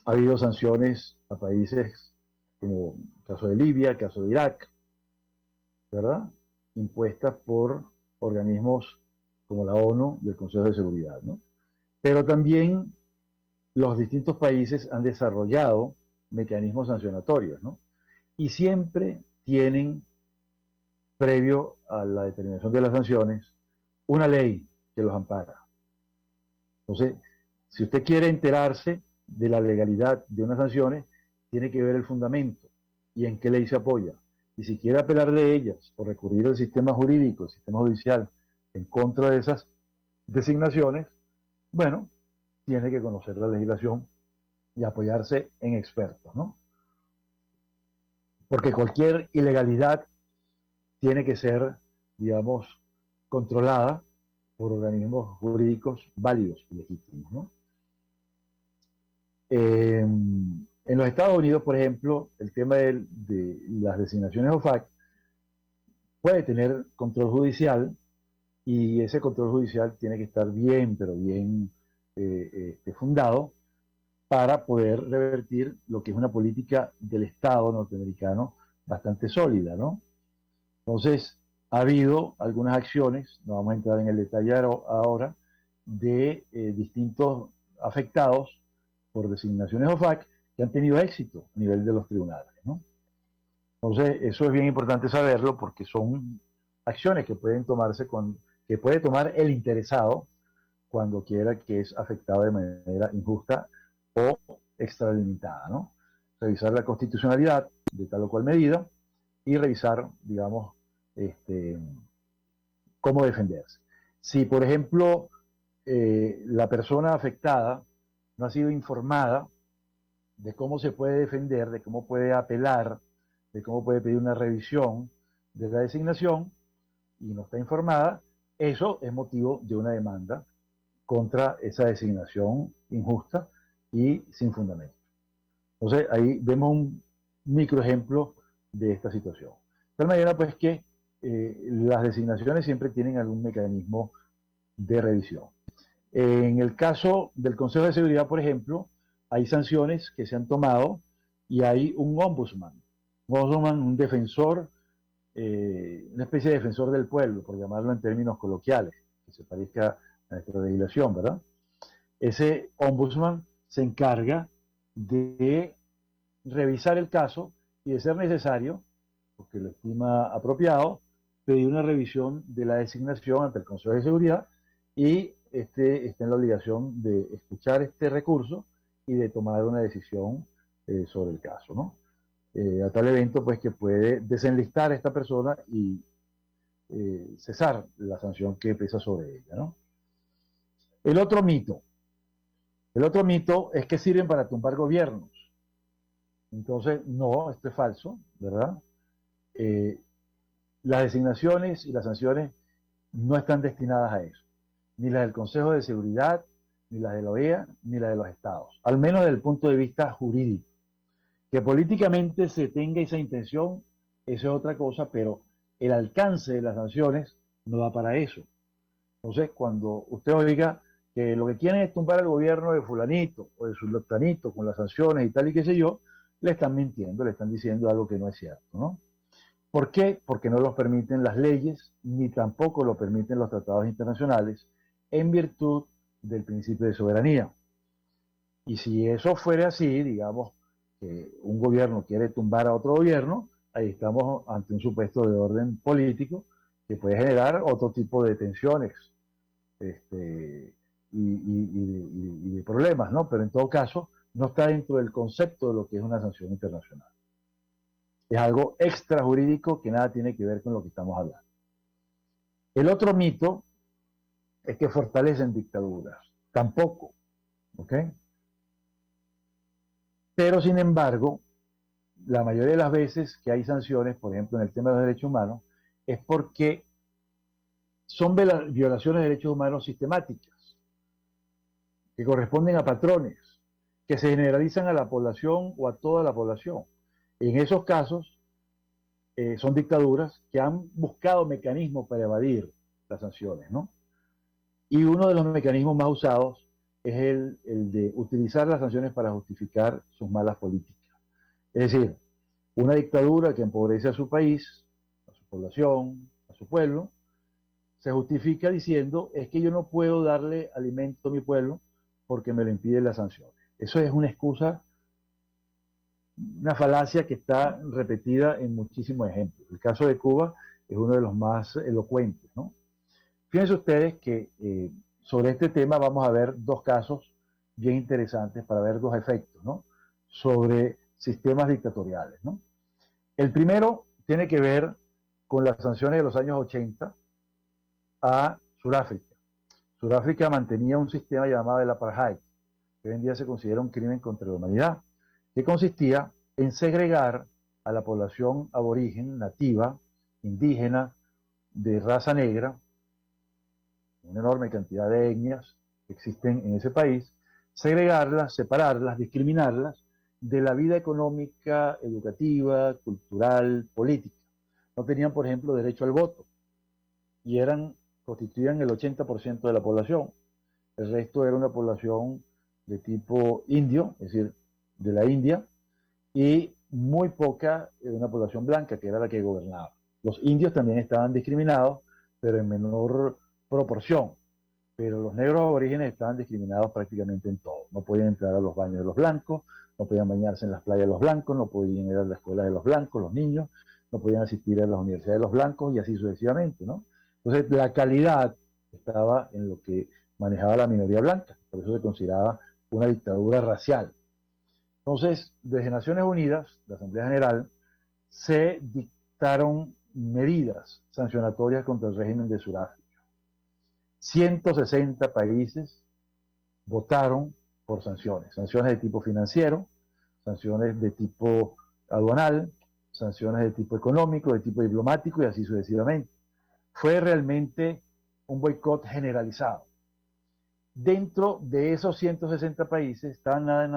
Ha habido sanciones a países como el caso de Libia, el caso de Irak, ¿verdad? Impuestas por organismos como la ONU y el Consejo de Seguridad, ¿no? Pero también los distintos países han desarrollado mecanismos sancionatorios, ¿no? Y siempre tienen, previo a la determinación de las sanciones, una ley que los ampara. Entonces, si usted quiere enterarse de la legalidad de unas sanciones, tiene que ver el fundamento y en qué ley se apoya. Y si quiere apelar de ellas o recurrir al sistema jurídico, al sistema judicial, en contra de esas designaciones, bueno, tiene que conocer la legislación y apoyarse en expertos, ¿no? Porque cualquier ilegalidad tiene que ser, digamos, controlada por organismos jurídicos válidos y legítimos, ¿no? En los Estados Unidos, por ejemplo, el tema de las designaciones OFAC puede tener control judicial y ese control judicial tiene que estar bien, pero bien fundado para poder revertir lo que es una política del Estado norteamericano bastante sólida, ¿no? Entonces, ha habido algunas acciones, no vamos a entrar en el detalle ahora, de distintos afectados por designaciones OFAC que han tenido éxito a nivel de los tribunales, ¿no? Entonces, eso es bien importante saberlo porque son acciones que pueden tomarse que puede tomar el interesado cuando quiera que es afectado de manera injusta o extralimitada, ¿no? Revisar la constitucionalidad de tal o cual medida y revisar, digamos, cómo defenderse. Si, por ejemplo, la persona afectada no ha sido informada de cómo se puede defender, de cómo puede apelar, de cómo puede pedir una revisión de la designación y no está informada, eso es motivo de una demanda contra esa designación injusta y sin fundamento. Entonces, ahí vemos un microejemplo de esta situación. De tal manera, pues, que las designaciones siempre tienen algún mecanismo de revisión. En el caso del Consejo de Seguridad, por ejemplo, hay sanciones que se han tomado y hay un ombudsman, un defensor, una especie de defensor del pueblo, por llamarlo en términos coloquiales, que se parezca a nuestra legislación, ¿verdad? Ese ombudsman se encarga de revisar el caso y, de ser necesario, porque lo estima apropiado, pedir una revisión de la designación ante el Consejo de Seguridad y está en la obligación de escuchar este recurso y de tomar una decisión sobre el caso, ¿no? A tal evento, pues, que puede desenlistar a esta persona y cesar la sanción que pesa sobre ella, ¿no? El otro mito es que sirven para tumbar gobiernos. Entonces, no, esto es falso, ¿verdad? Las designaciones y las sanciones no están destinadas a eso. Ni las del Consejo de Seguridad, ni las de la OEA, ni las de los estados. Al menos desde el punto de vista jurídico. Que políticamente se tenga esa intención, eso es otra cosa, pero el alcance de las sanciones no da para eso. Entonces, cuando usted oiga que lo que quieren es tumbar el gobierno de fulanito o de sultanito con las sanciones y tal y qué sé yo, le están mintiendo, le están diciendo algo que no es cierto, ¿no? ¿Por qué? Porque no lo permiten las leyes, ni tampoco lo permiten los tratados internacionales, en virtud del principio de soberanía. Y si eso fuera así, digamos, que un gobierno quiere tumbar a otro gobierno, ahí estamos ante un supuesto de orden político que puede generar otro tipo de tensiones y de problemas, ¿no? Pero en todo caso, no está dentro del concepto de lo que es una sanción internacional. Es algo extrajurídico que nada tiene que ver con lo que estamos hablando. El otro mito es que fortalecen dictaduras. Tampoco, ¿ok? Pero, sin embargo, la mayoría de las veces que hay sanciones, por ejemplo, en el tema de los derechos humanos, es porque son violaciones de derechos humanos sistemáticas, que corresponden a patrones, que se generalizan a la población o a toda la población. En esos casos, son dictaduras que han buscado mecanismos para evadir las sanciones, ¿no? Y uno de los mecanismos más usados es el de utilizar las sanciones para justificar sus malas políticas. Es decir, una dictadura que empobrece a su país, a su población, a su pueblo, se justifica diciendo, es que yo no puedo darle alimento a mi pueblo porque me lo impiden las sanciones. Eso es una excusa, una falacia que está repetida en muchísimos ejemplos. El caso de Cuba es uno de los más elocuentes, ¿no? Fíjense ustedes que sobre este tema vamos a ver dos casos bien interesantes para ver dos efectos, ¿no? Sobre sistemas dictatoriales, ¿no? El primero tiene que ver con las sanciones de los años 80 a Sudáfrica. Sudáfrica mantenía un sistema llamado el apartheid, que hoy en día se considera un crimen contra la humanidad, que consistía en segregar a la población aborigen, nativa, indígena, de raza negra, una enorme cantidad de etnias que existen en ese país, segregarlas, separarlas, discriminarlas de la vida económica, educativa, cultural, política. No tenían, por ejemplo, derecho al voto y constituían el 80% de la población. El resto era una población de tipo indio, es decir, de la India, y muy poca una población blanca, que era la que gobernaba. Los indios también estaban discriminados, pero en menor proporción. Pero los negros aborígenes estaban discriminados prácticamente en todo. No podían entrar a los baños de los blancos, no podían bañarse en las playas de los blancos, no podían ir a la escuela de los blancos, los niños, no podían asistir a las universidades de los blancos y así sucesivamente, ¿no? Entonces, la calidad estaba en lo que manejaba la minoría blanca, por eso se consideraba una dictadura racial. Entonces, desde Naciones Unidas, la Asamblea General, se dictaron medidas sancionatorias contra el régimen de Sudáfrica. 160 países votaron por sanciones de tipo financiero, sanciones de tipo aduanal, sanciones de tipo económico, de tipo diplomático y así sucesivamente. Fue realmente un boicot generalizado. Dentro de esos 160 países estaban nada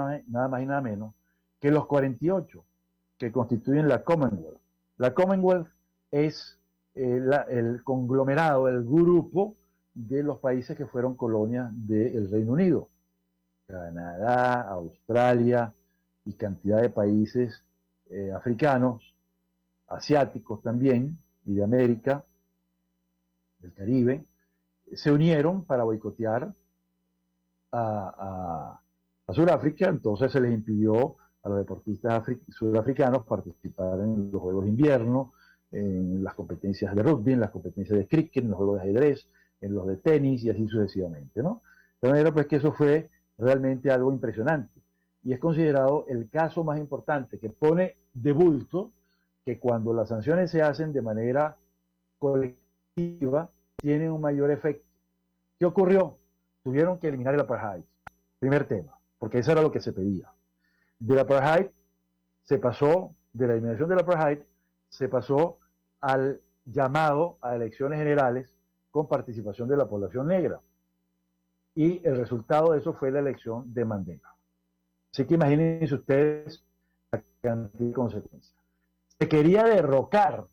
más y nada menos que los 48 que constituyen la Commonwealth. La Commonwealth es el conglomerado, el grupo de los países que fueron colonias del Reino Unido. Canadá, Australia y cantidad de países africanos, asiáticos también, y de América, del Caribe, se unieron para boicotear a Sudáfrica. Entonces se les impidió a los deportistas sudafricanos participar en los Juegos de Invierno, en las competencias de rugby, en las competencias de cricket, en los juegos de ajedrez, en los de tenis y así sucesivamente, ¿no? De manera pues que eso fue realmente algo impresionante y es considerado el caso más importante que pone de bulto que cuando las sanciones se hacen de manera colectiva tienen un mayor efecto. ¿Qué ocurrió? Tuvieron que eliminar el apartheid, primer tema, porque eso era lo que se pedía. Del apartheid se pasó, de la eliminación del apartheid, se pasó al llamado a elecciones generales con participación de la población negra. Y el resultado de eso fue la elección de Mandela. Así que imagínense ustedes la cantidad de consecuencias. ¿Se quería derrocar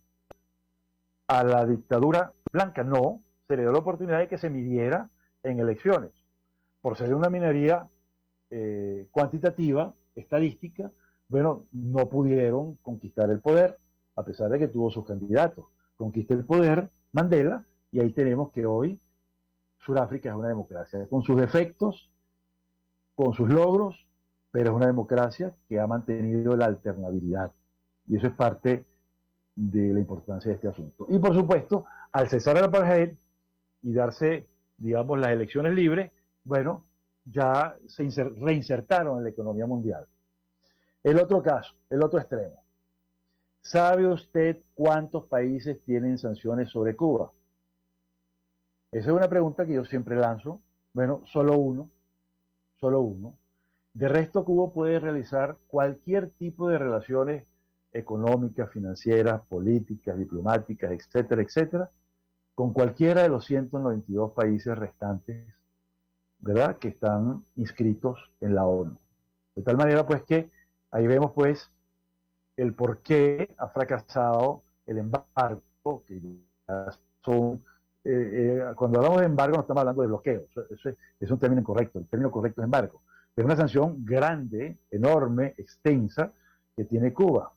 a la dictadura blanca? No, se le dio la oportunidad de que se midiera en elecciones. Por ser una minoría cuantitativa, estadística, bueno, no pudieron conquistar el poder, a pesar de que tuvo sus candidatos. Conquistó el poder Mandela, y ahí tenemos que hoy Sudáfrica es una democracia, con sus defectos, con sus logros, pero es una democracia que ha mantenido la alternabilidad. Y eso es parte de la importancia de este asunto. Y por supuesto, al cesar el apartheid y darse, digamos, las elecciones libres, bueno, ya se reinsertaron en la economía mundial. El otro caso, el otro extremo. ¿Sabe usted cuántos países tienen sanciones sobre Cuba? Esa es una pregunta que yo siempre lanzo. Bueno, solo uno, solo uno. De resto, Cuba puede realizar cualquier tipo de relaciones económicas, financieras, políticas, diplomáticas, etcétera, etcétera, con cualquiera de los 192 países restantes, ¿verdad?, que están inscritos en la ONU. De tal manera, pues, que ahí vemos, pues, el por qué ha fracasado el embargo, que ya son, cuando hablamos de embargo no estamos hablando de bloqueo, eso es un término incorrecto, el término correcto es embargo. Es una sanción grande, enorme, extensa, que tiene Cuba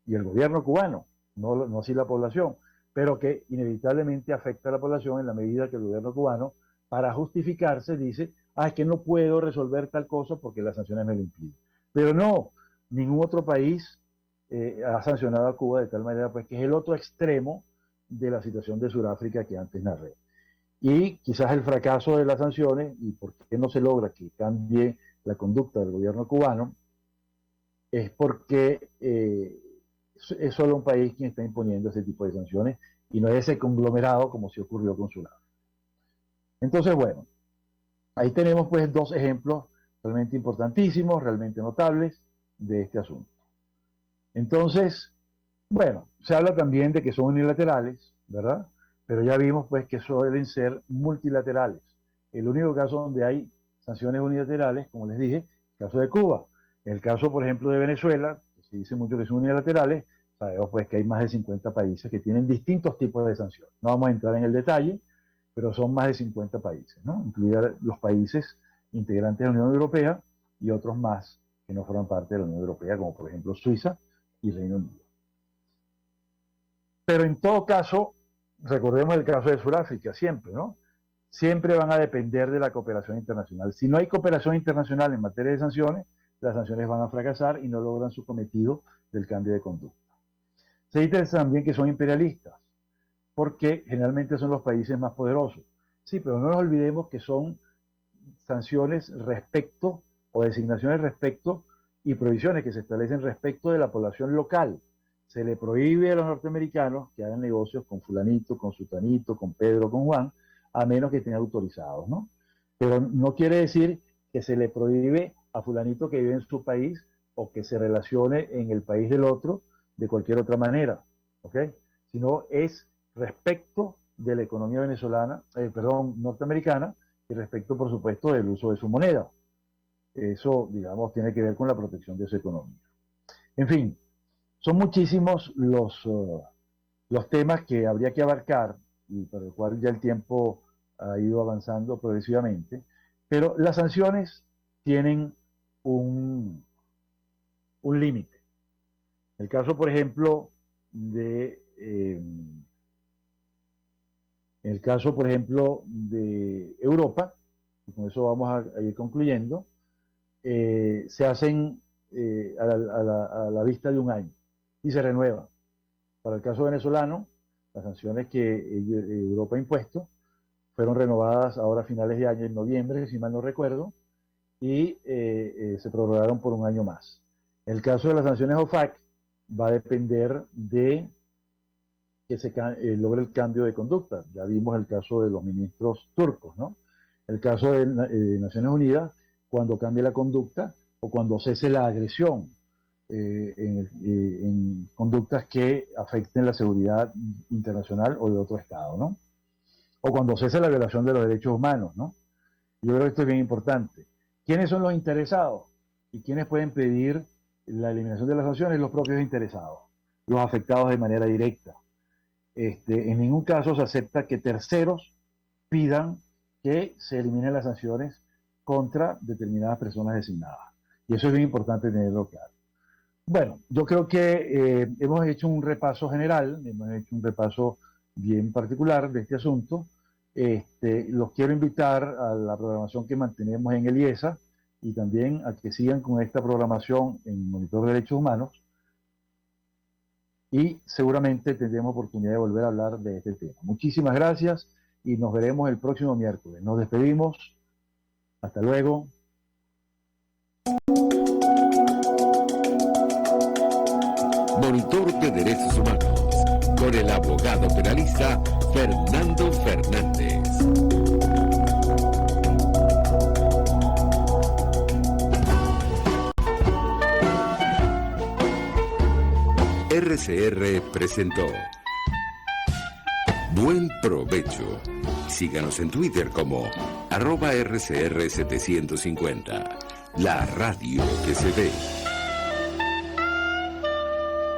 y el gobierno cubano, no así la población, pero que inevitablemente afecta a la población en la medida que el gobierno cubano, para justificarse, dice, es que no puedo resolver tal cosa porque las sanciones me lo impiden. Pero no, ningún otro país ha sancionado a Cuba de tal manera, pues, que es el otro extremo de la situación de Sudáfrica que antes narré. Y quizás el fracaso de las sanciones, y por qué no se logra que cambie la conducta del gobierno cubano, es porque es solo un país quien está imponiendo ese tipo de sanciones y no es ese conglomerado como se ocurrió con Sudáfrica. Entonces, bueno, ahí tenemos pues dos ejemplos realmente importantísimos, realmente notables de este asunto. Entonces, bueno, se habla también de que son unilaterales, ¿verdad? Pero ya vimos pues que suelen ser multilaterales. El único caso donde hay sanciones unilaterales, como les dije, el caso de Cuba. En el caso, por ejemplo, de Venezuela, que se dice mucho que son unilaterales, sabemos pues que hay más de 50 países que tienen distintos tipos de sanciones. No vamos a entrar en el detalle, pero son más de 50 países, ¿no? Incluidos los países integrantes de la Unión Europea y otros más que no forman parte de la Unión Europea, como por ejemplo Suiza y Reino Unido. Pero en todo caso, recordemos el caso de Sudáfrica, siempre, ¿no? Siempre van a depender de la cooperación internacional. Si no hay cooperación internacional en materia de sanciones, las sanciones van a fracasar y no logran su cometido del cambio de conducta. Se dice también que son imperialistas, porque generalmente son los países más poderosos. Sí, pero no nos olvidemos que son sanciones respecto, o designaciones respecto, y prohibiciones que se establecen respecto de la población local. Se le prohíbe a los norteamericanos que hagan negocios con fulanito, con sutanito, con Pedro, con Juan, a menos que estén autorizados, ¿no? Pero no quiere decir que se le prohíbe a fulanito que vive en su país o que se relacione en el país del otro de cualquier otra manera, ¿ok? Sino es respecto de la economía venezolana, norteamericana, y respecto, por supuesto, del uso de su moneda. Eso, digamos, tiene que ver con la protección de su economía. En fin, son muchísimos los temas que habría que abarcar, y para el cual ya el tiempo ha ido avanzando progresivamente, pero las sanciones tienen un límite. El caso, por ejemplo, de Europa, y con eso vamos a ir concluyendo, se hacen a la vista de un año y se renuevan. Para el caso venezolano, las sanciones que Europa ha impuesto fueron renovadas ahora a finales de año, en noviembre, si mal no recuerdo, y se prorrogaron por un año más. En el caso de las sanciones OFAC, va a depender de que se logre el cambio de conducta. Ya vimos el caso de los ministros turcos, ¿no? El caso de Naciones Unidas, cuando cambie la conducta o cuando cese la agresión en conductas que afecten la seguridad internacional o de otro Estado, ¿no? O cuando cese la violación de los derechos humanos, ¿no? Yo creo que esto es bien importante. ¿Quiénes son los interesados? ¿Y quiénes pueden pedir la eliminación de las sanciones? Los propios interesados, los afectados de manera directa. En ningún caso se acepta que terceros pidan que se eliminen las sanciones contra determinadas personas designadas. Y eso es bien importante tenerlo claro. Bueno, yo creo que hemos hecho un repaso general, hemos hecho un repaso bien particular de este asunto. Los quiero invitar a la programación que mantenemos en el IESA, y también a que sigan con esta programación en Monitor de Derechos Humanos, y seguramente tendremos oportunidad de volver a hablar de este tema. Muchísimas gracias y nos veremos el próximo miércoles. Nos despedimos. Hasta luego. Monitor de Derechos Humanos, con el abogado penalista Fernando Fernández. RCR presentó Buen Provecho. Síganos en Twitter como @RCR750. La radio que se ve.